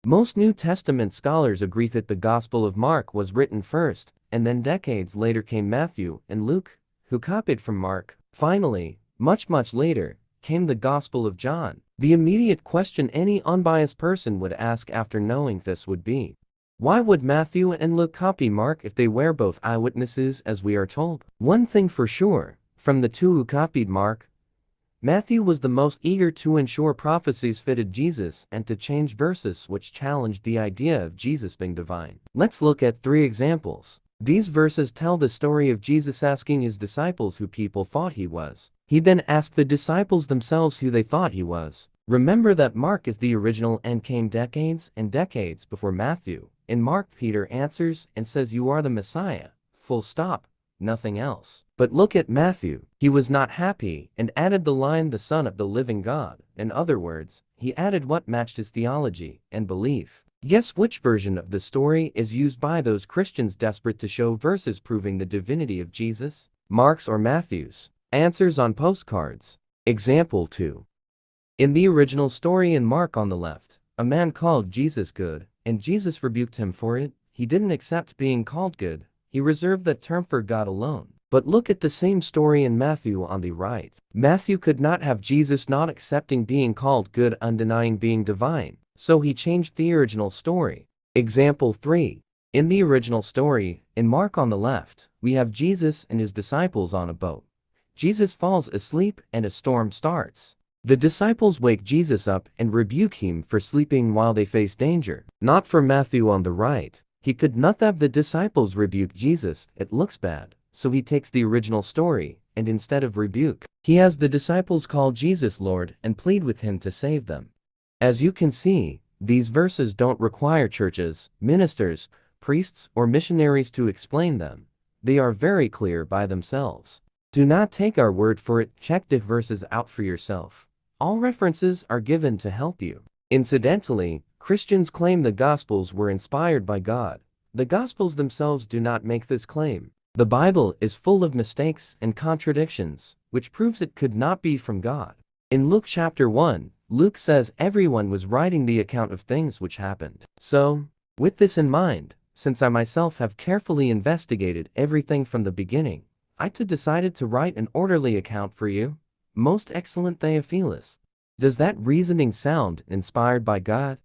Most New Testament scholars agree that the Gospel of Mark was written first, and then decades later came Matthew and Luke, who copied from Mark. Finally, much later, came the Gospel of John. The immediate question any unbiased person would ask after knowing this would be, why would Matthew and Luke copy Mark if they were both eyewitnesses, as we are told? One thing for sure, from the two who copied Mark, Matthew was the most eager to ensure prophecies fitted Jesus and to change verses which challenged the idea of Jesus being divine. Let's look at 3 examples. These verses tell the story of Jesus asking his disciples who people thought he was. He then asked the disciples themselves who they thought he was. Remember that Mark is the original and came decades and decades before Matthew. In Mark, Peter answers and says, "You are the Messiah." Full stop. Nothing else. But look at Matthew. He was not happy and added the line, "the Son of the living God." In other words, he added what matched his theology and belief. Guess which version of the story is used by those Christians desperate to show verses proving the divinity of Jesus? Mark's or Matthew's? Answers on postcards. Example 2. In the original story in Mark on the left, a man called Jesus good, and Jesus rebuked him for it. He didn't accept being called good. He reserved that term for God alone. But look at the same story in Matthew on the right. Matthew could not have Jesus not accepting being called good and denying being divine, so he changed the original story. Example 3. In the original story, in Mark on the left, we have Jesus and his disciples on a boat. Jesus falls asleep and a storm starts. The disciples wake Jesus up and rebuke him for sleeping while they face danger. Not for Matthew on the right. He could not have the disciples rebuke Jesus, it looks bad, so he takes the original story, and instead of rebuke, he has the disciples call Jesus Lord and plead with him to save them. As you can see, these verses don't require churches, ministers, priests, or missionaries to explain them. They are very clear by themselves. Do not take our word for it, check the verses out for yourself. All references are given to help you. Incidentally, Christians claim the Gospels were inspired by God. The Gospels themselves do not make this claim. The Bible is full of mistakes and contradictions, which proves it could not be from God. In Luke chapter 1, Luke says everyone was writing the account of things which happened. So, with this in mind, since I myself have carefully investigated everything from the beginning, I too decided to write an orderly account for you. Most excellent Theophilus. Does that reasoning sound inspired by God?